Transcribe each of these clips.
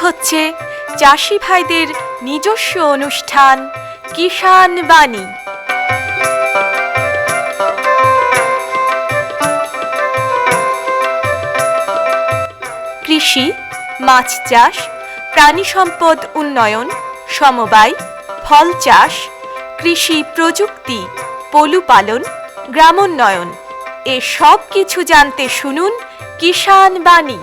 হচ্ছে চাষি ভাইদের নিজস্ব অনুষ্ঠান কিষাণ বাণী। কৃষি, মাছ চাষ, প্রাণী সম্পদ উন্নয়ন, সমবায়, ফল চাষ, কৃষি প্রযুক্তি, পশুপালন, গ্রামোন্নয়ন এ সব কিছু জানতে শুনুন কিষাণ বাণী।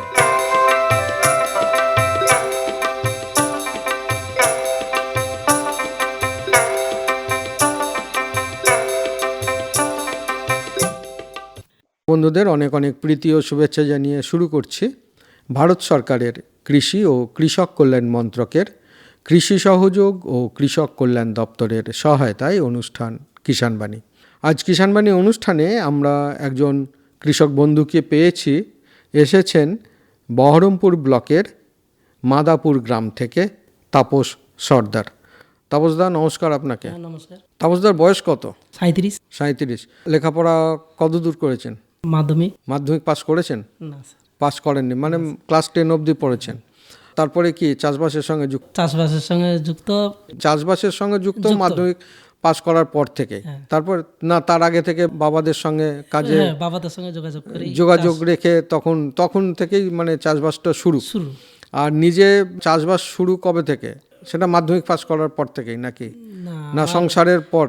বন্ধুদের অনেক অনেক প্রীতি ও শুভেচ্ছা জানিয়ে শুরু করছি ভারত সরকারের কৃষি ও কৃষক কল্যাণ মন্ত্রকের কৃষি সহযোগ ও কৃষক কল্যাণ দপ্তরের সহায়তায় অনুষ্ঠান কিষাণ বাণী। আজ কিষাণ বাণী অনুষ্ঠানে আমরা একজন কৃষক বন্ধুকে পেয়েছি। এসেছেন বহরমপুর ব্লকের মাদাপুর গ্রাম থেকে তাপস সর্দার। তাপসদা, নমস্কার আপনাকে। নমস্কার। তাপসদার বয়স কত? 37। লেখাপড়া কতদূর করেছেন? মাধ্যমিক পাস করেছেন? না স্যার, পাস করেননি, মানে ক্লাস 10 অবধি পড়েছেন। তারপরে কি চাষবাসের সঙ্গে যুক্ত? চাষবাসের সঙ্গে যুক্ত মাধ্যমিক পাস করার পর থেকে। তারপর না, তার আগে থেকে বাবাদের সঙ্গে কাজে বাবাদের সঙ্গে যোগাযোগ রেখে তখন থেকেই মানে চাষবাসটা শুরু। আর নিজে চাষবাস শুরু কবে থেকে? সেটা মাধ্যমিক পাস করার পর থেকেই নাকি না সংসারের পর?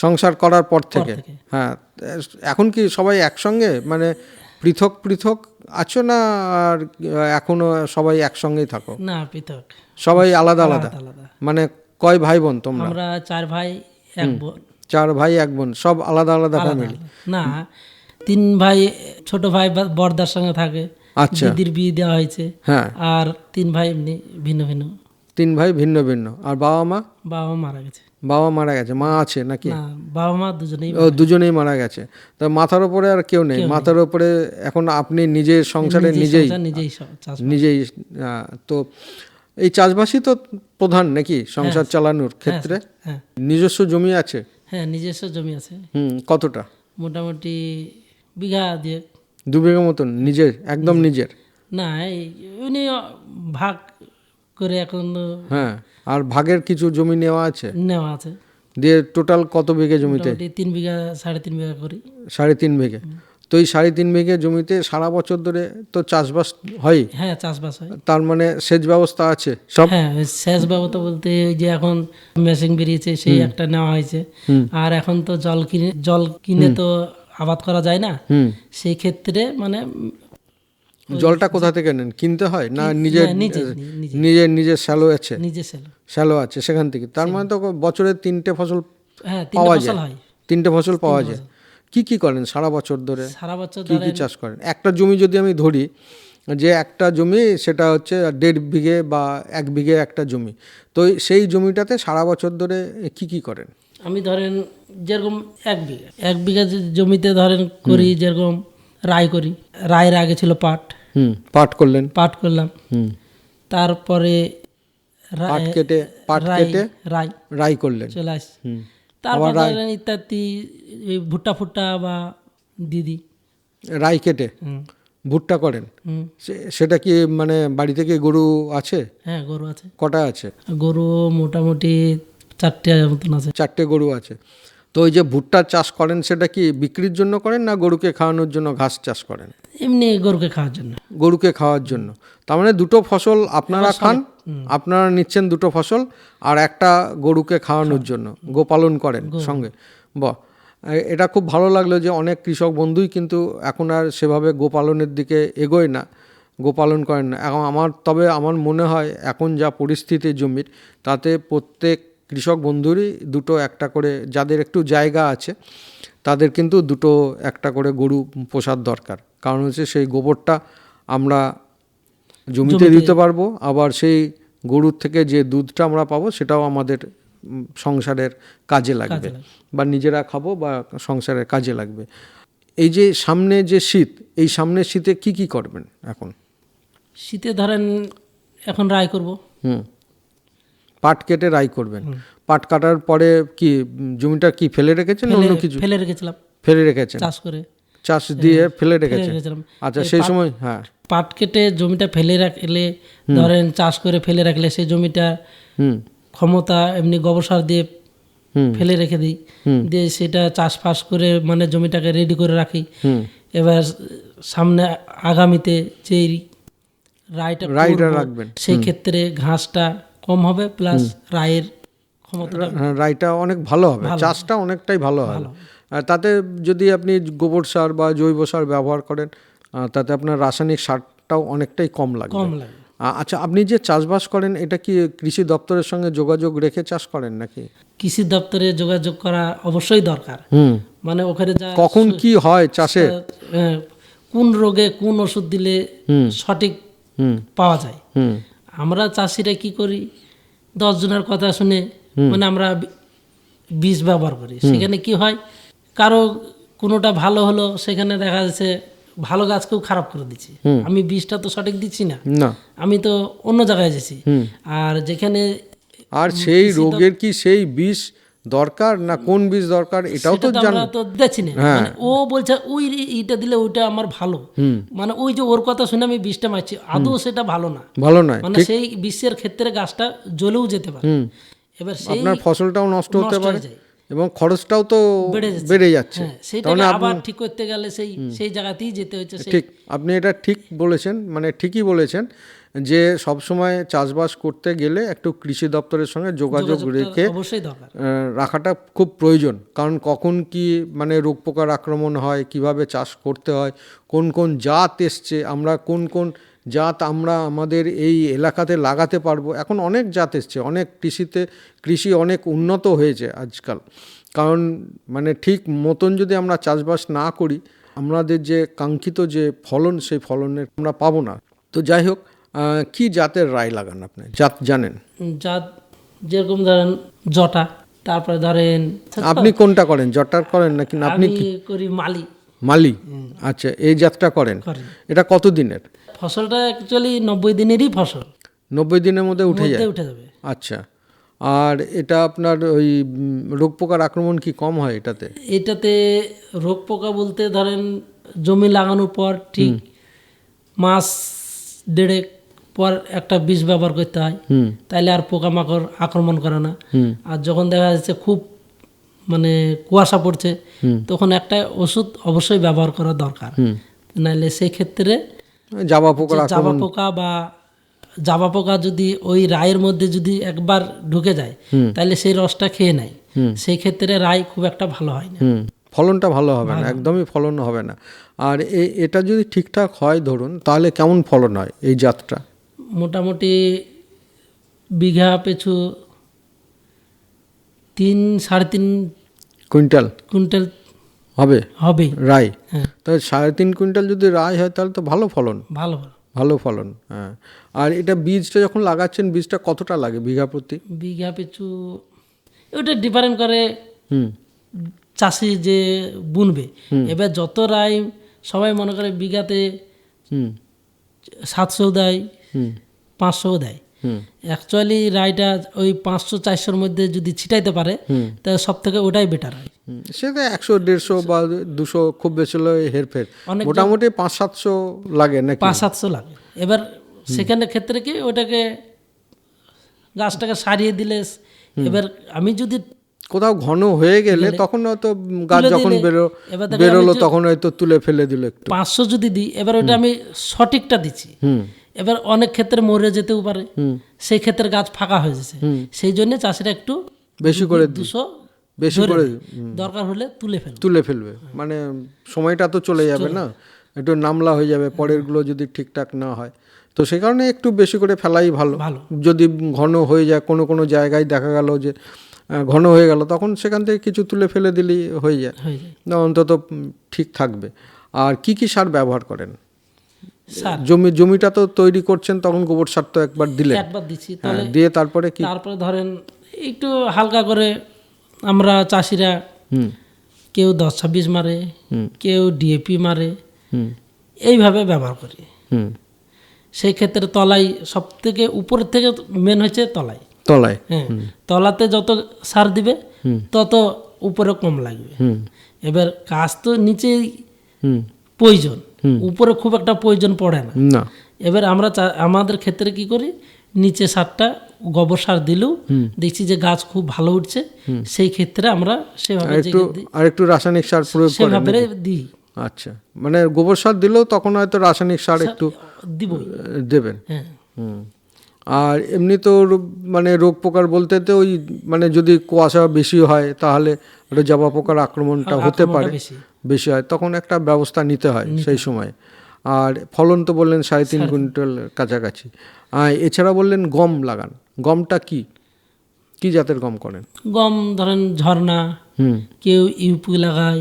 সংসার করার পর থেকে। হ্যাঁ, এখন কি সবাই একসঙ্গে, মানে পৃথক পৃথক আছো না আর এখনো সবাই একসঙ্গেই থাকো? না, পৃথক, সবাই আলাদা আলাদা। মানে কয় ভাই বোন তোমরা? আমরা 4 ভাই 1 বোন। 4 ভাই 1 বোন, সব আলাদা আলাদা ফ্যামিলি? না, 3 ভাই, ছোট ভাই বড়দার সঙ্গে থাকে। আচ্ছা, দিদির বিয়ে দেওয়া হয়েছে। হ্যাঁ। আর 3 ভাই এমনি ভিন্ন ভিন্ন। 3 ভাই ভিন্ন ভিন্ন। আর বাবা মা? বাবা মারা গেছে। বাবা মারা গেছে, মা আছে নাকি? না, বাবা মা দুজনেই মারা গেছে। তো মাথার উপরে আর কেউ নেই? মাথার উপরে এখন আপনি নিজের সংসারে নিজেই। তো এই চাষবাসই তো প্রধান নাকি সংসার চালানোর ক্ষেত্রে? নিজস্ব জমি আছে? হ্যাঁ, নিজস্ব জমি আছে। কতটা? মোটামুটি বিঘা 2 বিঘা মতন। নিজের, একদম নিজের? না, উনি ভাগ করে এখন। হ্যাঁ, আর ভাগের কিছু জমি নেওয়া আছে? দিয়ে টোটাল কত বিঘা জমিতে? 3 বিঘা 3.5 বিঘা করি। 3.5 বিঘা। তো এই 3.5 বিঘা জমিতে সারা বছর ধরে তো চাষবাস হয়? হ্যাঁ, চাষবাস হয়। তার মানে সেচ ব্যবস্থা আছে সব? হ্যাঁ, সেচ ব্যবস্থা বলতে যে এখন মেশিন বেরিয়েছে, সেই একটা নেওয়া হয়েছে। আর এখন তো জল কিনে তো আবাদ করা যায় না। সেই ক্ষেত্রে মানে জলটা কোথা থেকে নেন? কিনতে হয় না নিজের শ্যালো আছে? শ্যালো আছে, সেখান থেকে। তার মানে তো বছরে 3টে ফসল পাওয়া যায়। 3টে ফসল পাওয়া যায়। কি করেন সারা বছর ধরে? কি চাষ করেন? একটা জমি যদি আমি ধরি, যে একটা জমি সেটা হচ্ছে 1.5 বিঘে বা 1 বিঘে একটা জমি, তো সেই জমিটাতে সারা বছর ধরে কি করেন? আমি ধরেন যেরকম 1 বিঘা জমিতে ধরেন করি, যেরকম রাই করি। রায়ের আগে ছিল পাট করলাম। তারপরে পাট কেটে রাই করলেন, চলে আসে। তারপর ধরেন ইত্যাদি ভুট্টা বা দিদি রাই কেটে ভুট্টা করেন। সেটা কি মানে বাড়ি থেকে গরু আছে? হ্যাঁ, গরু আছে। কটা আছে? গরু মোটামুটি 4টে মতন আছে। 4টে গরু আছে। তো ওই যে ভুট্টা চাষ করেন, সেটা কি বিক্রির জন্য করেন না গরুকে খাওয়ানোর জন্য ঘাস চাষ করেন? এমনি গরুকে খাওয়ার জন্য। তার মানে 2টো ফসল আপনারা খান, আপনারা নিচ্ছেন 2টো ফসল, আর একটা গরুকে খাওয়ানোর জন্য গোপালন করেন সঙ্গে। বাহ, এটা খুব ভালো লাগলো যে অনেক কৃষক বন্ধুই কিন্তু এখন আর সেভাবে গোপালনের দিকে এগোয় না, গোপালন করেন না। এখন আমার মনে হয় এখন যা পরিস্থিতি জমির, তাতে প্রত্যেক কৃষক বন্ধুরই 2টো একটা করে, যাদের একটু জায়গা আছে তাদের কিন্তু 2টো একটা করে গরু পোষার দরকার। কারণ হচ্ছে সেই গোবরটা আমরা জমিতে দিতে পারবো, আবার সেই গরুর থেকে যে দুধটা আমরা পাবো সেটাও আমাদের সংসারের কাজে লাগবে, বা নিজেরা খাবো বা সংসারের কাজে লাগবে। এই যে সামনে যে শীত, এই সামনের শীতে কি করবেন এখন? শীতে ধরেন এখন রাই করব। পাট কেটে রাই করবেন। পাট কাটার পরে কি জমিটা কি ফেলে রেখেছেন? অন্য কিছু ফেলে রেখেছেন? চাষ দিয়ে ফেলে রেখেছেন। আচ্ছা, সেই সময় পাট কেটে জমিটা ফেলে রাখলে, ধরেন চাষ করে ফেলে রাখলে সেই জমিটা ক্ষমতা এমনি গোবর সার দিয়ে ফেলে রেখে দিই, দিয়ে সেটা চাষবাস করে মানে জমিটাকে রেডি করে রাখি। এবার সামনে আগামীতে যেই রাইটা রাখবেন, সেই ক্ষেত্রে ঘাসটা কম হবে, প্লাস রায়ের ক্ষমতা রাইটা অনেক ভালো হবে, চাষটা অনেকটাই ভালো হবে। আর তাতে যদি আপনি গোবর সার বা জৈব সার ব্যবহার করেন, তাতে আপনার রাসায়নিক সারটাও অনেকটাই কম লাগে। আচ্ছা, আপনি যে চাষবাস করেন এটা কি কৃষি দপ্তরের সঙ্গে যোগাযোগ রেখে চাষ করেন নাকি? কৃষি দপ্তরে যোগাযোগ করা অবশ্যই দরকার। মানে ওখানে যা কখন কি হয় চাষে, কোন রোগে কোন ওষুধ দিলে সঠিক পাওয়া যায়। আমরা চাষিরা কি করি, 10 জনের কথা শুনে মানে আমরা বীজ ব্যবহার করি। সেখানে কি হয়, কারো কোনোটা ভালো হলো, সেখানে দেখা যাচ্ছে ভালো গাছকেও খারাপ করে দিচ্ছি। আমি বীজটা তো সঠিক দিচ্ছি না, আমি তো অন্য জায়গায় যাচ্ছি। আর যেখানে আর সেই রোগের কি সেই বিষ দরকার না কোন বীজ দরকার এটাও তো আমরা তো দেখছি না। মানে ও বলছে ওই এইটা দিলে ওইটা আমার ভালো, মানে ওই যে ওর কথা শুনে আমি বিষটা মারছি, আদৌ সেটা ভালো না, ভালো নয়। মানে সেই বিষের ক্ষেত্রে গাছটা জ্বলেও যেতে পারে। এবার আপনার ফসলটাও নষ্ট হতে পারে এবং খরচটাও তো বেড়ে যাচ্ছে। সেটাকে আবার ঠিক করতে গেলে সেই জায়গাতেই যেতে হচ্ছে। ঠিক, আপনি এটা ঠিক বলেছেন, মানে ঠিকই বলেছেন যে সব সময় চাষবাস করতে গেলে একটু কৃষি দপ্তরের সঙ্গে যোগাযোগ রেখে রাখাটা খুব প্রয়োজন। কারণ কখন কি মানে রোগ পোকার আক্রমণ হয়, কিভাবে চাষ করতে হয়, কোন কোন জাত এসছে, আমরা কোন কোন জাত আমরা আমাদের এই এলাকাতে লাগাতে পারবো। এখন অনেক জাত এসছে, অনেক কৃষি অনেক উন্নত হয়েছে আজকাল। কারণ মানে ঠিক মতন যদি আমরা চাষবাস না করি, আমাদের যে কাঙ্ক্ষিত যে ফলন, সেই ফলনের আমরা পাবো না। তো যাই হোক, কি জাতের রাই লাগান আপনি, জাত জানেন? জাত যেরকম ধরেন জটা, তারপরে ধরেন আপনি কোনটা করেন, জটার করেন নাকি আপনি করি মালি? আচ্ছা, এই জাতটা করেন। এটা কত দিনের ফসলটা? অ্যাকচুয়ালি 90 দিনেরই ফসল, 90 দিনের মধ্যে উঠে যাবে। আচ্ছা, আর এটা আপনার ওই রোগ পোকার আক্রমণ কি কম হয় এটাতে? এটাতে রোগ পোকা বলতে ধরেন জমি লাগানোর পর ঠিক মাস 1.5 পর একটা বিষ ব্যবহার করতে হয়, তাইলে আর পোকামাকড় আক্রমণ করে না। আর যখন দেখা যাচ্ছে খুব মানে কুয়াশা পড়ছে, তখন একটা ওষুধ অবশ্যই ব্যবহার করা দরকার, নাহলে সেই ক্ষেত্রে জাবা পোকা যদি ওই রায়ের মধ্যে যদি একবার ঢুকে যায়, তাহলে সেই রসটা খেয়ে নেয়, সেই ক্ষেত্রে রায় খুব একটা ভালো হয় না, ফলনটা ভালো হবে না, একদমই ফলন হবে না। আর এটা যদি ঠিকঠাক হয় ধরুন, তাহলে কেমন ফলন হয় এই জাতটা? মোটামুটি বিঘা পিছু 3-3.5 কুইন্টাল হবে রাই। হ্যাঁ, তাহলে 3.5 কুইন্টাল যদি রাই হয় তাহলে তো ভালো ফলন। হ্যাঁ। আর এটা বীজটা যখন লাগাচ্ছেন, বীজটা কতটা লাগে বিঘা প্রতি? বিঘা পিছু ওটা ডিফারেন্ট করে চাষি যে বুনবে। এবার যত রাই সবাই মনে করে বিঘাতে 700 দেয়, 500 দেয়। অ্যাকচুয়ালি রাইটা ওই 500-400-র মধ্যে যদি ছিটাইতে পারে, তাহলে সব থেকে ওটাই বেটার হয়। সেটা 100-150 বা 200 খুব বেশি হলে হেরফের, মোটামুটি 500-700 লাগে নাকি? 500-700 লাগে। এবার সেখানে ক্ষেত্রে কি ওটাকে গাছটাকে সারিয়ে দিলে, এবার আমি যদি কোথাও ঘন হয়ে গেলে তখন হয়তো গাছ যখন বেরোলো তখন হয়তো তুলে ফেলে দিল একটু। 500 যদি দিই, এবার ওটা আমি সঠিকটা দিচ্ছি, এবার অনেক ক্ষেত্রে মরে যেতেও পারে, সেই ক্ষেত্রে গাছ ফাঁকা হয়ে যাচ্ছে। সেই জন্য চাষিরা একটু বেশি করে 200 বেশি করে দরকার হলে তুলে ফেলবে, মানে সময়টা তো চলে যাবে না, একটু নামলা হয়ে যাবে পরেরগুলো যদি ঠিকঠাক না হয়। তো সেই কারণে একটু বেশি করে ফেলাই ভালো। যদি ঘন হয়ে যায়, কোনো জায়গায় দেখা গেল যে ঘন হয়ে গেল, তখন সেখান থেকে কিছু তুলে ফেলে দিলেই হয়ে যায়, অন্তত ঠিক থাকবে। আর কি সার ব্যবহার করেন? জমিটা তো তৈরি করছেন, তখন গোবর সার তো একবার দিচ্ছি, দিয়ে তারপরে ধরেন একটু হালকা করে আমরা চাষিরা কেউ 10-26 মারে, কেউ ডিএপি মারে, এইভাবে ব্যবহার করি। সেই ক্ষেত্রে তলায় সব থেকে উপরের থেকে মেন হচ্ছে তলায়। হ্যাঁ, তলাতে যত সার দিবে তত উপরে কম লাগবে। এবার গাছ তো নিচে প্রয়োজন, উপরে খুব একটা প্রয়োজন পড়ে না। না, এবার আমরা আমাদের ক্ষেত্রে কি করি, নিচে সারটা গোবর সার দিলেও দেখছি যে গাছ খুব ভালো উঠছে, সেই ক্ষেত্রে আমরা সেভাবে আর একটু রাসায়নিক সার প্রয়োগ করেন? সেভাবে দিই। আচ্ছা, মানে গোবর সার দিলেও তখন হয়তো রাসায়নিক সার একটু দিবই। দেবেন। হ্যাঁ, আর এমনি তো মানে রোগ পোকার বলতে তো ওই মানে যদি কুয়াশা বেশি হয় তাহলে ওটা জবা পোকার আক্রমণটা হতে পারে, বেশি হয়, তখন একটা ব্যবস্থা নিতে হয় সেই সময়। আর ফলন তো বললেন 3.5 কুইন্টাল কাছাকাছি। এছাড়া বললেন গম লাগান, গমটা কি কি জাতের গম করেন? গম ধরেন ঝর্ণা, কেউ ইউপি লাগায়।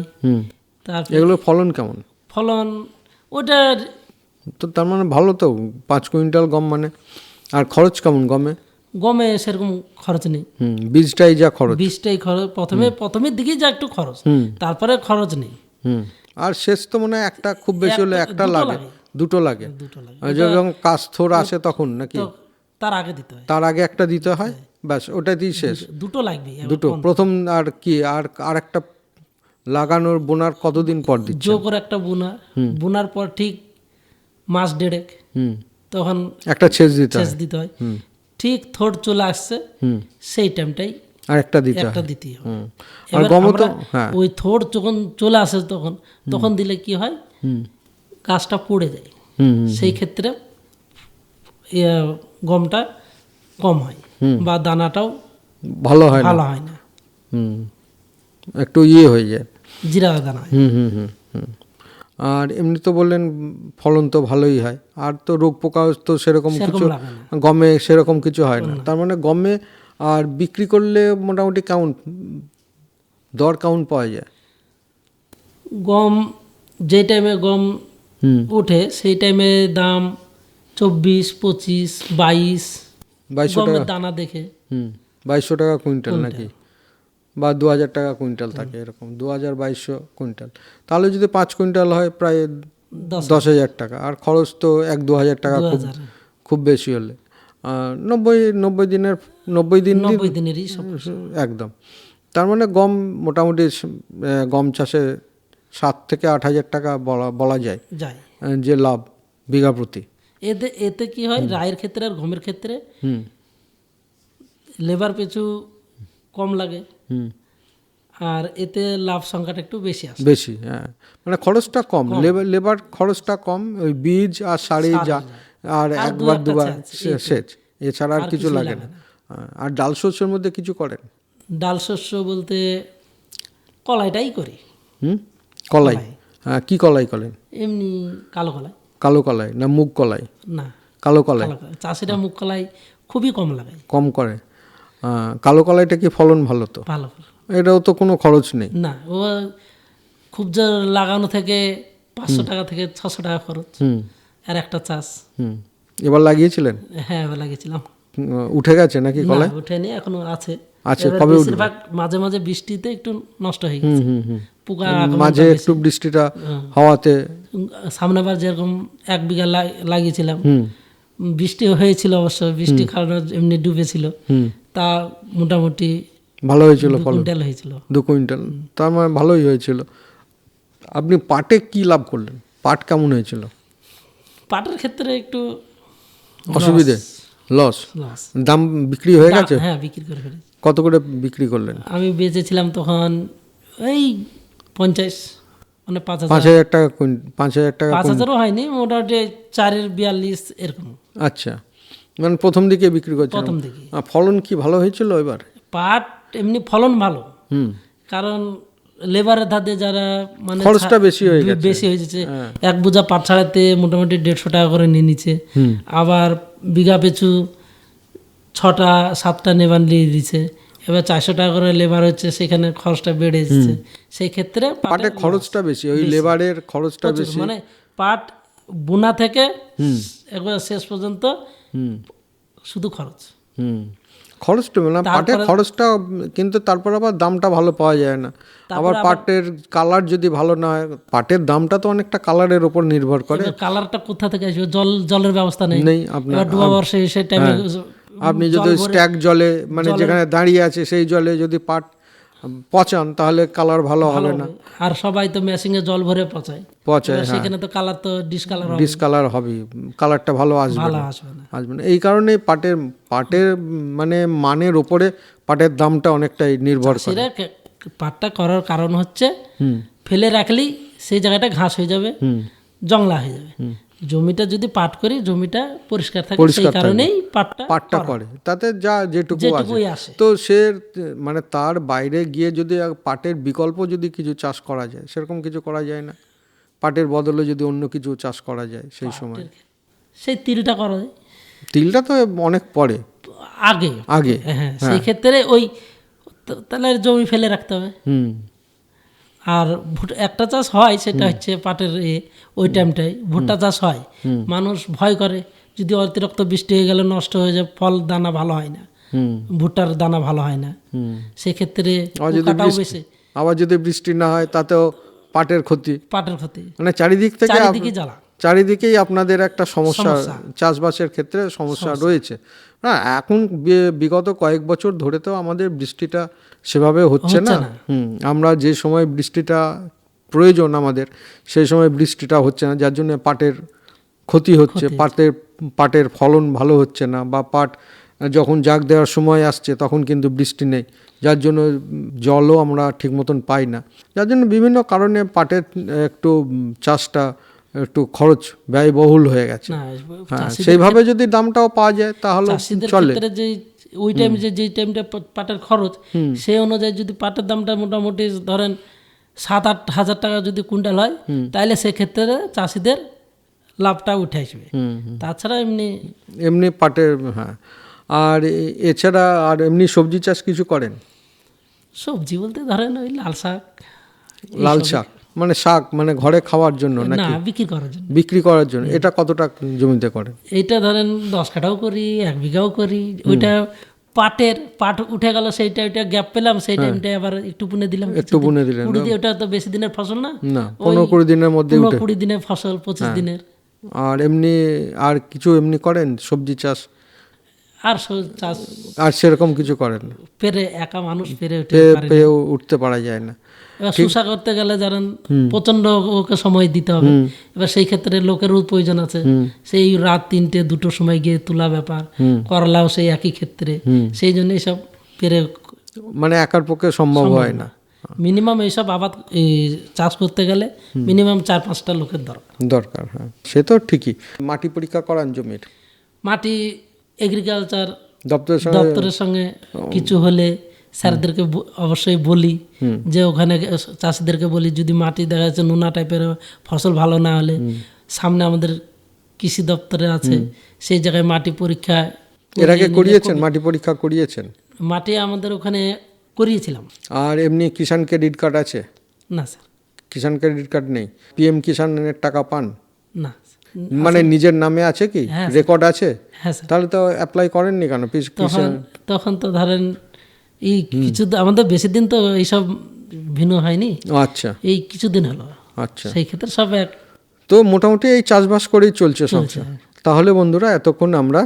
তারপর এগুলো ফলন কেমন? ফলন ওটা তো তার মানে ভালো তো, 5 কুইন্টাল গম মানে। আর খরচ কেমন গমে? গমে সেরকম খরচ নেই, বীজটাই যা খরচ। বীজটাই খরচ, প্রথমের দিকেই যা একটু খরচ, তারপরে খরচ নেই। আর শেষ তো মনে হয় একটা, খুব বেশি হলে একটা লাগে, দুটো লাগে। আর যখন কাস্থর আসে তখন নাকি তো তার আগে দিতে হয়, তার আগে একটা দিতে হয়, ব্যাস ওটাতেই শেষ। দুটো লাগবে। দুটো প্রথম, আর কি আর একটা লাগানোর বোনার কতদিন পর দিচ্ছে? জো করে একটা বোনার পর ঠিক মাস দেড়েক তখন একটা ছেচ দিতে হয়। ঠিক থোড় চলে আসছে সেই টাইমটাই আর একটা দিতে হয়। আর গমও তো হ্যাঁ, ওই থোড় যখন চলে আসে তখন দিলে কি হয়, গাছটা পড়ে যায়, সেই ক্ষেত্রে গমটা কম হয় বা দানাটাও ভালো হয় না, একটু হয়ে যায়, জিরা দানা। আর এমনি তো বললেন ফলন তো ভালোই হয়, আর তো রোগ পোকা তো সেরকম কিছু গমে সেরকম কিছু হয় না। তার মানে গমে আর বিক্রি করলে মোটামুটি কেমন দর কেমন পাওয়া যায়? গম যে টাইমে গম ওঠে সেই টাইমে দাম 24, 25, 22 গমের দানা দেখে 2200 টাকা কুইন্টাল নাকি, বা 2000 টাকা কুইন্টাল থাকে এরকম, 2000-2200 কুইন্টাল। তাহলে যদি 5 কুইন্টাল হয় প্রায় 10,000 টাকা। আর খরচ তো 1-2 হাজার টাকা, খুব বেশি হলে 90 দিনেরই একদম। তার মানে গম মোটামুটি গম চাষে 7 থেকে 8 হাজার টাকা বলা যায় যে লাভ বিঘা প্রতি। এতে কি হয়, রায়ের ক্ষেত্রে আর গমের ক্ষেত্রে লেবার পিছু কম লাগে, আর এতে লাভ সংখ্যাটা একটু বেশি। হ্যাঁ, মানে খরচটা কম, লেবার খরচটা কম, ওই বীজ আর সারে যা, আর একবার দুবার সেচ, এছাড়া আর কিছু লাগে না। আর ডাল শস্যের মধ্যে কিছু করেন? ডাল শস্য বলতে কলাইটাই করি। কলাই, কি কলাই করেন? এমনি কালো কলাই না মুগ কলাই? না, কালো কলাই। চাষিরা মুগ কলাই খুবই কম লাগায়, কম করে। কালো কলাইটা কি ফলন ভালো? তো ভালো, এটাও তো কোনো খরচ নেই না, ও খুব লাগানো থেকে 500 টাকা থেকে 600 টাকা খরচ, আর একটা চাষ। এবার লাগিয়েছিলেন? হ্যাঁ, এবার লাগিয়েছিলাম। উঠে গেছে নাকি কলাই? উঠেনি, এখনো আছে। কবে উঠবে? বেশিরভাগ মাঝে মাঝে বৃষ্টিতে একটু নষ্ট হয়ে গেছে, পোকা মাঝে একটু বৃষ্টিটা হওয়াতে। সামনেবার যেরকম 1 বিঘা লাগিয়েছিলাম, বৃষ্টি হয়েছিল, অবশ্য বৃষ্টি কারণে এমনি ডুবেছিল, তা মোটামুটি ভালো হয়েছিল, 2 কুইন্টাল হয়েছিল। 2 কুইন্টাল, তার মানে ভালোই হয়েছিল। আপনি পাটে কি লাভ করলেন? পাট কেমন হয়েছিল? পাটের ক্ষেত্রে একটু অসুবিধে, লস। দাম বিক্রি হয়ে গেছে? হ্যাঁ, বিক্রি করে ফেলেছি। কত করে বিক্রি করলেন? আমি বেচেছিলাম তখন এই 50, মানে 5,000 টাকা, 5,000 টাকা। 5,000ও হয়নি, মোটামুটি 4-42 এরকম। আচ্ছা, মানে প্রথম দিকে বিক্রি করছেন? প্রথম দিকে। ফলন কি ভালো হয়েছিল এবার? পাট এমনি ফলন ভালো, কারণ লেবারের ধাতে যারা মানে খরচটা বেশি হয়ে গেছে। 1 বোঝা পাট ছাড়াতে মোটামুটি 150 টাকা করে নিয়ে নিচ্ছে, আবার বিঘা পিছু 6টা-7টা নেবার নিয়ে দিচ্ছে, এবার 400 টাকা করে লেবার হচ্ছে, সেখানে খরচটা বেড়ে যাচ্ছে। সেই ক্ষেত্রে পাটের খরচটা বেশি, ওই লেবারের খরচটা বেশি, মানে পাট বোনা থেকে একবার শেষ পর্যন্ত শুধু খরচটা মানে পাটের খরচটা, কিন্তু তারপর আবার দামটা ভালো পাওয়া যায় না। আবার পাটের কালার যদি ভালো না হয়, পাটের দামটা তো অনেকটা কালারের উপর নির্ভর করে। কালারটা কোথা থেকে আসবে? জলের ব্যবস্থা নেই আপনার। ডুবা বর্ষে সেই টাইমে আপনি যদি স্ট্যাক জলে, মানে যেখানে দাঁড়িয়ে আছে সেই জলে যদি পাট পচান তাহলে কালার ভালো হবে না, আর সবাই তো মেশিনে জল ভরে পচায়, পচায়, সেখানে তো কালার তো ডিসকালার হবে, ডিসকালার হবে, কালারটা ভালো আসবে ভালো না, আসবে না। আসবে না। এই কারণে পাটের মানে মানের ওপরে পাটের দামটা অনেকটাই নির্ভর করে। সেটা পাটটা করার কারণ হচ্ছে ফেলে রাখলেই সেই জায়গাটা ঘাস হয়ে যাবে, জংলা হয়ে যাবে। জমিটা যদি পাট করি জমিটা পরিষ্কার থাকে, সেই কারণেই পাটটা করে, তাতে যা যেটুকু যেটুকুই আসে। আসে। তো সে মানে তার বাইরে গিয়ে যদি পাটের বিকল্প যদি কিছু চাষ করা যায়, সেরকম কিছু করা যায় না? পাটের বদলে যদি অন্য কিছু চাষ করা যায় সেই সময়? সেই তিলটা করা যায়। তিলটা তো অনেক পরে, আগে আগে হ্যাঁ, সেই ক্ষেত্রে ওই তাহলে জমি ফেলে রাখতে হবে। আর একটা চাষ হয় সেটা হচ্ছে পাটের ওই টাইমটাই ভুট্টা চাষ হয়। মানুষ ভয় করে যদি অতিরিক্ত বৃষ্টি হয়ে গেলে নষ্ট হয়ে যায়, ফল দানা ভালো হয় না, ভুট্টার দানা ভালো হয় না, সেক্ষেত্রে পোকাটাও বেশি। আবার যদি বৃষ্টি না হয় তাতেও পাটের ক্ষতি, মানে চারিদিক থেকে জ্বালা, চারিদিকেই আপনাদের একটা সমস্যা, চাষবাসের ক্ষেত্রে সমস্যা রয়েছে। না এখন বিগত কয়েক বছর ধরে তো আমাদের বৃষ্টিটা সেভাবে হচ্ছে না। আমরা যে সময় বৃষ্টিটা প্রয়োজন আমাদের সেই সময় বৃষ্টিটা হচ্ছে না, যার জন্য পাটের ক্ষতি হচ্ছে, পাটের ফলন ভালো হচ্ছে না, বা পাট যখন জাগ দেওয়ার সময় আসছে তখন কিন্তু বৃষ্টি নেই, যার জন্য জলও আমরা ঠিক মতন পাই না, যার জন্য বিভিন্ন কারণে পাটের একটু চাষটা একটু খরচ ব্যয়বহুল হয়ে গেছে। সেইভাবে যদি দামটাও পাওয়া যায় তাহলে চলে। ওই টাইমে যে টাইমটা পাটের খরচ সেই অনুযায়ী যদি পাটের দামটা মোটামুটি ধরেন 7-8 হাজার টাকা যদি কুইন্টাল হয়, তাহলে সেক্ষেত্রে চাষিদের লাভটা উঠে আসবে। তাছাড়া এমনি পাটের হ্যাঁ। আর এছাড়া আর এমনি সবজি চাষ কিছু করেন? সবজি বলতে ধরেন ওই লাল শাক, মানে শাক মানে ঘরে খাওয়ার জন্য না নাকি বিক্রি করার জন্য? এটা কতটা জমিতে করেন? এটা ধরেন 10 কাঠাও করি, 1 বিঘাও করি। ওইটা পাট উঠে গেল সেইটা ওইটা গ্যাপ পেলাম, সেই টাইমটা আবার একটু বুনে দিলাম, ওটা তো বেশি দিনের ফসল না, 15-20 দিনের মধ্যে 20 দিনের ফসল, 25 দিনের। আর এমনি আর কিছু এমনি করেন সবজি চাষ? আর সেরকম কিছু করেন না, একা মানুষ উঠতে পারা যায় না। শুষা করতে গেলে জানেন প্রচন্ড ওকে সময় দিতে হবে, এবার সেই ক্ষেত্রে লোকের প্রয়োজন আছে, সেই রাত 3-2 সময় গিয়ে তোলা ব্যাপার, করলাও সেই একই ক্ষেত্রে, সেই জন্য এইসব মানে একার পক্ষে সম্ভব হয় না। মিনিমাম এইসব আবাদ চাষ করতে গেলে মিনিমাম 4-5টা লোকের দরকার। হ্যাঁ, সে তো ঠিকই। মাটি পরীক্ষা করান জমির? মাটি এগ্রিকালচার দপ্তরের সঙ্গে কিছু হলে স্যারদেরকে অবশ্যই বলি, যে ওখানে চাষিদেরকে বলি যদি মাটি দেখা যাচ্ছে নোনা টাইপের ফসল ভালো না হলে সামনে আমাদের কৃষি দপ্তরে আছে, সেই জায়গায় মাটি পরীক্ষা। এর আগে করিয়েছেন? মাটি পরীক্ষা করিয়েছেন? মাটি আমাদের ওখানে করিয়েছিলাম। আর এমনি কিষাণ ক্রেডিট কার্ড আছে? না স্যার, কিষাণ ক্রেডিট কার্ড নেই। পিএম কিষাণের টাকা পান? না। মানে নিজের নামে আছে কি, রেকর্ড আছে? হ্যাঁ স্যার। তাহলে তো অ্যাপ্লাই করেননি কেন? তখন তো ধরেন এই কিছু আমাদের বেশি দিন তো এইসব ভিন্ন হয়নি। আচ্ছা, এই কিছুদিন হলো। আচ্ছা, সেই ক্ষেত্রে সব তো মোটামুটি এই চাষবাস করেই চলছে সংসার। তাহলে বন্ধুরা এতক্ষণ আমরা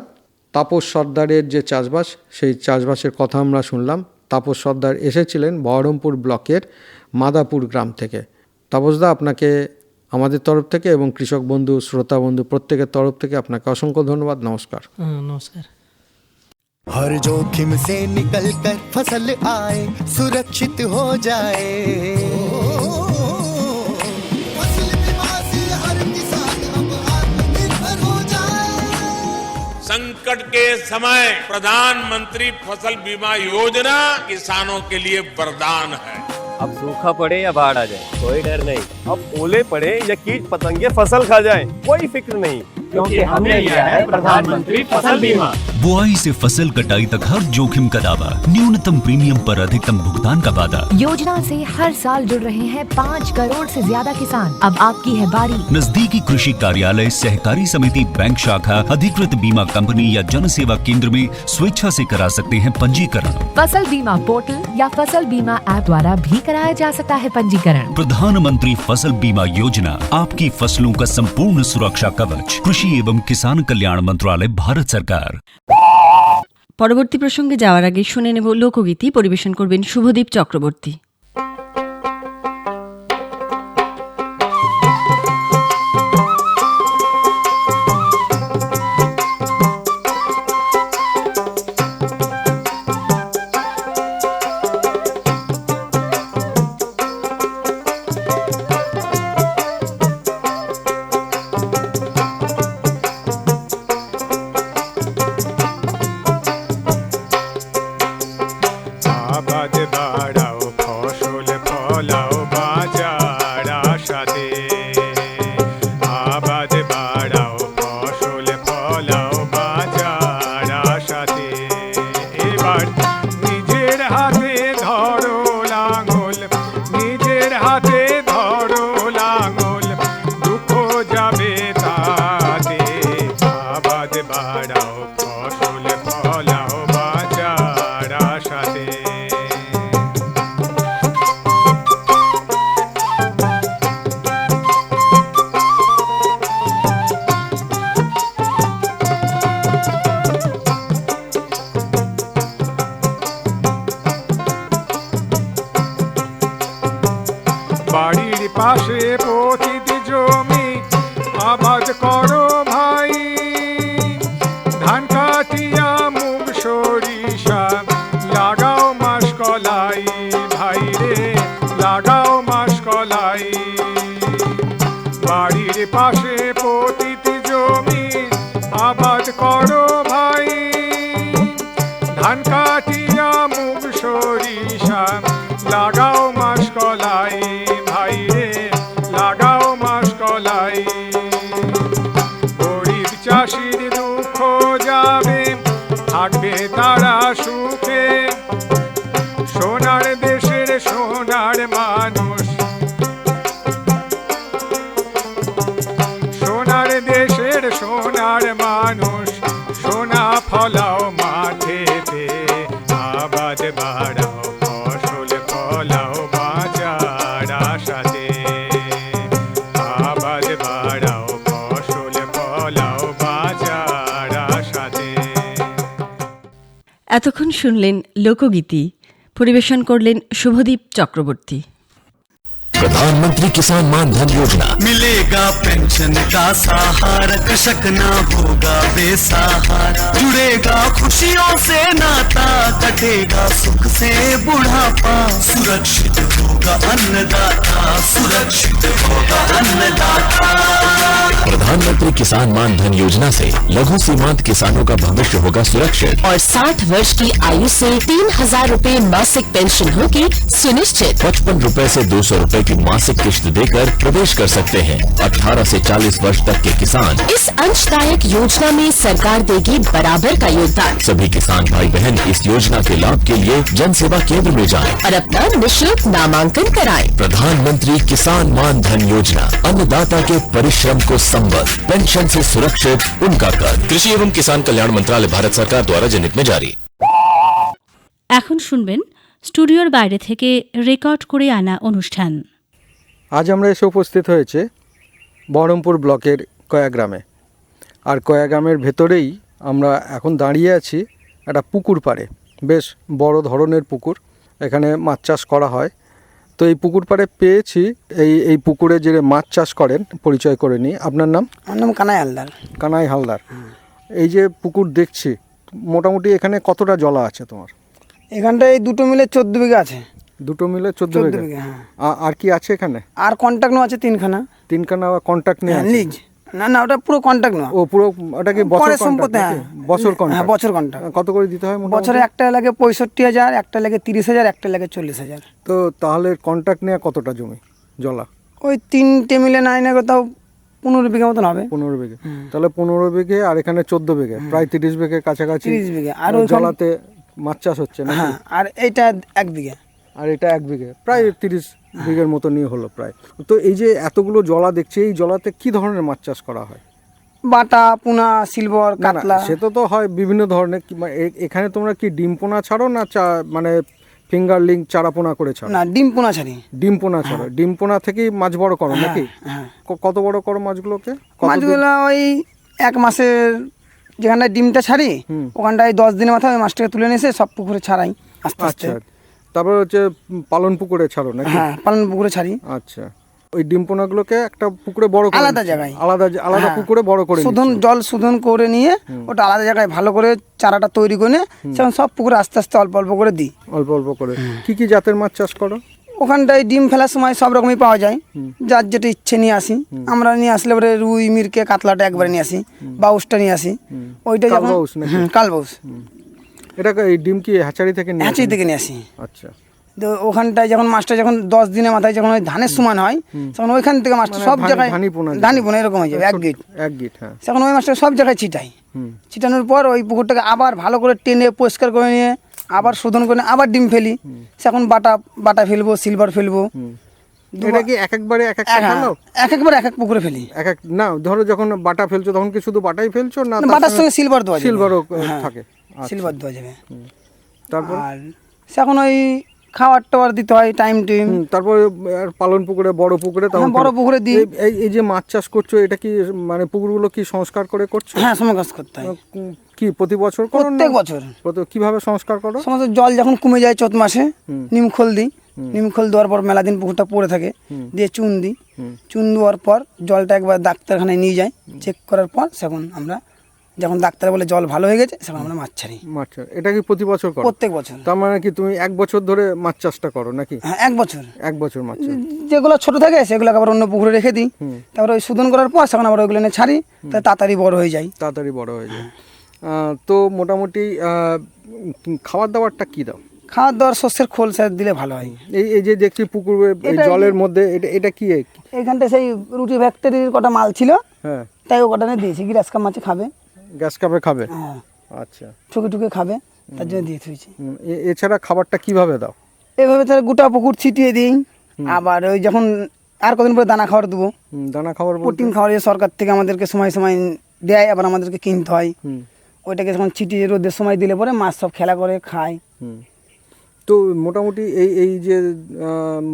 তাপস সর্দারের যে চাষবাস, সেই চাষবাসের কথা আমরা শুনলাম। তাপস সর্দার এসেছিলেন বহরমপুর ব্লকের মাদাপুর গ্রাম থেকে। তাপসদা, আপনাকে আমাদের তরফ থেকে এবং কৃষক বন্ধু, শ্রোতা বন্ধু প্রত্যেকের তরফ থেকে আপনাকে অসংখ্য ধন্যবাদ। নমস্কার। নমস্কার। हर जोखिम से निकल कर फसल आए, सुरक्षित हो जाए, फसल बीमा से हर किसान अब आत्मनिर्भर हो जाए। संकट के समय प्रधानमंत्री फसल बीमा योजना किसानों के लिए वरदान है। अब सूखा पड़े या बाढ़ आ जाए कोई डर नहीं, अब ओले पड़े या कीट पतंगे फसल खा जाए कोई फिक्र नहीं, क्योंकि हमने लिया है प्रधानमंत्री फसल बीमा। बुआई से फसल कटाई तक हर जोखिम का दावा, न्यूनतम प्रीमियम पर अधिकतम भुगतान का वादा। योजना से हर साल जुड़ रहे हैं 5 करोड़ से ज्यादा किसान। अब आपकी है बारी। नजदीकी कृषि कार्यालय, सहकारी समिति, बैंक शाखा, अधिकृत बीमा कंपनी या जन सेवा केंद्र में स्वेच्छा से करा सकते हैं पंजीकरण। फसल बीमा पोर्टल या फसल बीमा ऐप द्वारा भी कराया जा सकता है पंजीकरण। प्रधानमंत्री फसल बीमा योजना, आपकी फसलों का संपूर्ण सुरक्षा कवच। कृषि एवं किसान कल्याण मंत्रालय, भारत सरकार। পরবর্তী প্রসঙ্গে যাওয়ার আগে শুনে নেব লোকগীতি, পরিবেশন করবেন শুভদীপ চক্রবর্তী। আবাদ বাড়াও, ফসল ফলাও, বাজার আশাতে। আবাদ বাড়াও, ফসল ফলাও, বাজার আশাতে। এবার নিজের হাতে ধরো লাঙল, নিজের হাতে ধরো লাঙল, দুঃখ যাবে তাতে। আবাদ বাড়াও, ফসল ফলাও, বাজার আশাতে। বাড়ির পাশে পতিত জমি আবাদ করো ভাই, ধান কাটিয়া মুগ সরিষা লাগাও মাসকলাই, ভাই রে লাগাও মাসকলাই। বাড়ির পাশে পতিত জমি আবাদ করো ভাই, ধান কাটিয়া মুগ সরিষা লাগাও মাসকলাই, ভাই রে লাগাও মাসকলাই। গরিব চাষির দুঃখ যাবে, থাকবে তারা সুখে। সোনার দেশের সোনার মানুষ, সোনার দেশের সোনার মানুষ, সোনা ফলাও মাঠেতে। আবাদ বাড়াও, ফসল ফলাও, বাজার আশাতে। আবাদ বাড়াও, ফসল ফলাও, বাজার আশাতে। এতক্ষণ শুনলেন লোকগীতি, পরিবেশন করলেন শুভদীপ চক্রবর্তী। प्रधानमंत्री किसान मान धन योजना, मिलेगा पेंशन का सहारा, कृषक ना होगा बेसहारा। जुड़ेगा खुशियों से नाता, कटेगा सुख से बुढ़ापा। सुरक्षित होगा अन्नदाता, सुरक्षित होगा अन्नदाता। प्रधानमंत्री किसान मान धन योजना से लघु सीमांत किसानों का भविष्य होगा सुरक्षित और 60 वर्ष की आयु से 3,000 रूपए मासिक पेंशन होगी सुनिश्चित। 55 रूपए से 200 रूपए की मासिक किश्त देकर प्रवेश कर सकते हैं 18 से 40 वर्ष तक के किसान। इस अंशदायक योजना में सरकार देगी बराबर का योगदान। सभी किसान भाई बहन इस योजना के लाभ के लिए जन सेवा केंद्र में जाएं और अपना निःशुल्क नामांकन कराएं। प्रधानमंत्री किसान मान धन योजना, अन्नदाता के परिश्रम को संबल, पेंशन से सुरक्षित उनका कर। कृषि एवं किसान कल्याण मंत्रालय, भारत सरकार द्वारा जनहित में जारी। এখন শুনবেন স্টুডিওর বাইরে থেকে রেকর্ড করে আনা অনুষ্ঠান। আজ আমরা এসে উপস্থিত হয়েছে বহরমপুর ব্লকের কয়াগ্রামে। আর কয়াগ্রামের ভেতরেই আমরা এখন দাঁড়িয়ে আছি একটা পুকুর পাড়ে, বেশ বড় ধরনের পুকুর, এখানে মাছ চাষ করা হয়। তো এই পুকুর পাড়ে পেয়েছি এই পুকুরে যে মাছ চাষ করেন, পরিচয় করে নিই। আপনার নাম? আমার নাম কানাই হালদার। কানাই হালদার। এই যে পুকুর দেখছি, মোটামুটি এখানে কতটা জলা আছে তোমার? এখানটায় দুটো মিলে 14 বিঘা আছে। দুটো মিলে 14 বিঘা? হ্যাঁ। আর কি আছে এখানে? আর কন্ট্রাক্ট আছে 3খানা। 3খানা কন্ট্রাক্ট নিয়ে লিজ? না না, ওটা পুরো কন্ট্রাক্ট না। ও পুরো, ওটা কি বছর কন্ট্রাক্ট? বছর কন্ট্রাক্ট? হ্যাঁ, বছর কন্ট্রাক্ট। কত করে দিতে হয়? বছরে একটা লাগে 65,000, একটা লাগে 30,000, একটা লাগে 40,000। তো তাহলে কন্ট্রাক্ট নেওয়া কতটা জমি জলা? ওই 3টে মিলে নাই না কোথাও 15 বিঘা মতন হবে। 15 বিঘে? তাহলে 15 বিঘে আর এখানে 14 বিঘে, প্রায় 30 বিঘের কাছাকাছি 30 বিঘা। আর ওই জলাতে মাছ চাষ হচ্ছে না? হ্যাঁ। আর এইটা 1 বিঘা। আর এটা 1 বিঘে, প্রায় 30 বিঘের মতো নিয়ে হলো প্রায়। তো এই যে এতগুলো জলা দেখছি, এই জলাতে কি ধরনের মাছ চাষ করা হয়? বাটা, পুনা, সিলভার, কাতলা। সে তো হয় বিভিন্ন ধরনের। এখানে তোমরা কি ডিম পোনা ছাড়ো না মানে ফিঙ্গারলিং চারাপোনা করে ছাড়ো? না, ডিম পোনা ছাড়ি। ডিম পোনা ছাড়ো? ডিম পোনা থেকেই মাছ বড় করো নাকি? কত বড় করো মাছগুলোকে? মাছগুলো ওই 1 মাসের যেখানটায় ডিমটা ছাড়ি ওখানটায় 10 দিনের মাথায় ওই মাছটাকে তুলে নিয়ে এসে সব পুকুরে ছাড়াই আস্তে আস্তে। আচ্ছা, তারপর হচ্ছে পালন পুকুরে ছাড়ো নাকি? হ্যাঁ, পালন পুকুরে ছাড়ি। আচ্ছা, ওই ডিম পোনাগুলোকে একটা পুকুরে বড় করে আলাদা জায়গায়, আলাদা পুকুরে বড় করে শোধন, জল শোধন করে নিয়ে ওটা আলাদা জায়গায় ভালো করে চারাটা তৈরি করে সেখানে সব পুকুরে আস্তে আস্তে অল্প অল্প করে দিই। অল্প অল্প করে। কি কি জাতের মাছ চাষ করো? ওখানটায় ডিম ফেলার সময় সব রকমই পাওয়া যায়, যার যেটা ইচ্ছে নিয়ে আসি। আমরা নিয়ে আসলে পরে রুই, মিরকে, কাতলাটা একবারে নিয়ে আসি, বাউসটা নিয়ে আসি। ওইটা যখন কালবাউস, এটা এই ডিম কি হ্যাচারি থেকে নিয়ে? হ্যাচারি থেকে নিয়ে আসি। আচ্ছা, তো ওখানটায় যখন মাছটা যখন 10 দিনের মাথায় যখন ওই ধানের সমান হয় তখন ওইখান থেকে মাছটা সব জায়গায় ধানি পোনা এরকম হয়ে যাবে, এক গিট। হ্যাঁ, তখন ওই মাছটা সব জায়গায় ছিটাই। ছিটানোর পর ওই পুকুরটাকে আবার ভালো করে টেনে পরিষ্কার করে নিয়ে আবার শোধন করে আবার ডিম ফেলি। এখন বাটা ফেলবো, সিলভার ফেলবো। এটা কি একবারে এক একবার এক এক পুকুরে ফেলি? না, ধরো যখন বাটা ফেলছো তখন কি শুধু বাটাই ফেলছো না বাটার সঙ্গে সিলভার দেওয়া যাবে? সিলভারও থাকে, সিলভার দেওয়া যাবে। তারপর আর এখন ওই খাবার টাবার দিতে হয় টাইম টাইম। তারপর পালন পুকুরে, বড় পুকুরে, তখন বড় পুকুরে দিই। এই যে মাছ চাষ করছো, এটা কি মানে পুকুরগুলো কি সংস্কার করে করছো? হ্যাঁ, সংস্কার করতে হয়। কি প্রতি বছর করো? প্রত্যেক বছর। কিভাবে সংস্কার করো? সমস্ত জল যখন কমে যায় চৈত মাসে নিমখোল দিই। নিমখোল দেওয়ার পর মেলা দিন পুকুরটা পড়ে থাকে, দিয়ে চুন দিই। চুন দেওয়ার পর জলটা একবার ডাক্তারখানায় নিয়ে যাই, চেক করার পর সেখন আমরা যখন ডাক্তার বলে জল ভালো হয়ে গেছে সেখন আমরা মাছ ছাড়ি। এটা কি প্রতি বছর করো? প্রত্যেক বছর। তার মানে কি তুমি 1 বছর ধরে মাছ চাষটা করো নাকি? হ্যাঁ, 1 বছর। 1 বছর মাছ। যেগুলো ছোট থাকে সেগুলোকে আবার অন্য পুকুরে রেখে দিই। তারপর ওই শোধন করার পর সেখানে আবার ওইগুলো নিয়ে ছাড়ি, তাড়াতাড়ি বড় হয়ে যায়। তো মোটামুটি খাবার দাবারটা কি দাও? খাওয়ার দাওয়ার শস্যের খোল স্যার দিলে ভালো হয়। এই যে দেখছি পুকুরে জলের মধ্যে, এটা কি? এইখানটা সেই রুটি ফ্যাক্টরির কটা মাল ছিল, হ্যাঁ, তাই ও কটা নিয়ে দিয়েছি। গ্যাস কাপ মাছে খাবে, গ্যাস কাপে খাবে। হ্যাঁ, আচ্ছা, ঠুকে খাবে, তার জন্য দিয়ে দিয়েছি। এছাড়া খাবারটা কিভাবে দাও? এইভাবে তাহলে গোটা পুকুর ছিটিয়ে দিই। আবার ওই যখন আর কদিন পরে দানা খাবার দেবো। দানা খাবার, প্রোটিন খাবার সরকার থেকে আমাদেরকে সময় সময় দেয়, আবার আমাদেরকে কিনতে হয়। ওইটাকে যখন ছিটিয়ে রোদের সময় দিলে পরে মাছ সব খেলা করে খায়। তো মোটামুটি এই যে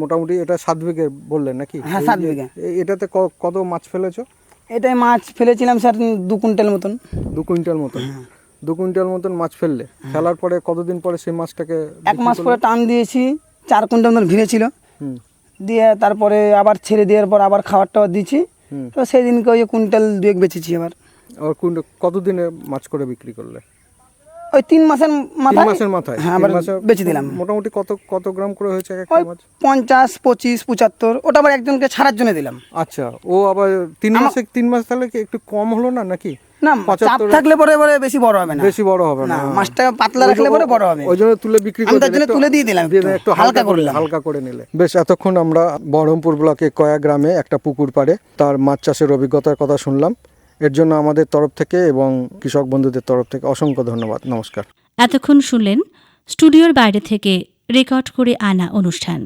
মোটামুটি এটা 7 বিঘে বললেন নাকি? হ্যাঁ, 7 বিঘা। এটাতে কত মাছ ফেলেছো? এটাই মাছ ফেলেছিলাম স্যার 2 কুইন্টাল মতন। 2 কুইন্টাল মতন? 2 কুইন্টাল মতন মাছ ফেললে। ফেলার পরে কতদিন পরে সেই মাছটাকে? 1 মাস পরে টান দিয়েছি, 4 কুইন্টাল মতন ভিড়েছিল। দিয়ে তারপরে আবার ছেড়ে দেওয়ার পর আবার খাবার টাবার দিয়েছি। তো সেই দিনকে ওই কুইন্টাল 2 বেচেছি। আবার কতদিনে মাছ করে বিক্রি করলে? ওই 3 মাসের মাথায়। হ্যাঁ, আবার বেচে দিলাম। মোটামুটি কত গ্রাম করে হয়েছে এক একটা মাছ? 50, 25, 75। ওটা আবার একজনকে ছাড়ার জন্য দিলাম। আচ্ছা, ও আবার 3 মাস তাহলে কি একটু কম হলো না নাকি? না, চাপ থাকলে পরে বেশি বড় হবে না। বেশি বড় হবে না, মাছটা পাতলা রাখলে পরে বড় হবে। ওই জন্য তুলে বিক্রি করে তার জন্য তুলে দিয়ে দিলাম, একটু হালকা করে নিলে। বেশ, এতক্ষণ আমরা বহরমপুর ব্লকে কয়া গ্রামে একটা পুকুর পাড়ে তার মাছ চাষের অভিজ্ঞতার কথা শুনলাম। এর জন্য আমাদের তরফ থেকে এবং কৃষক বন্ধুদের তরফ থেকে অসংখ্য ধন্যবাদ। নমস্কার। এতক্ষণ শুনলেন স্টুডিওর বাইরে থেকে রেকর্ড করে আনা অনুষ্ঠান।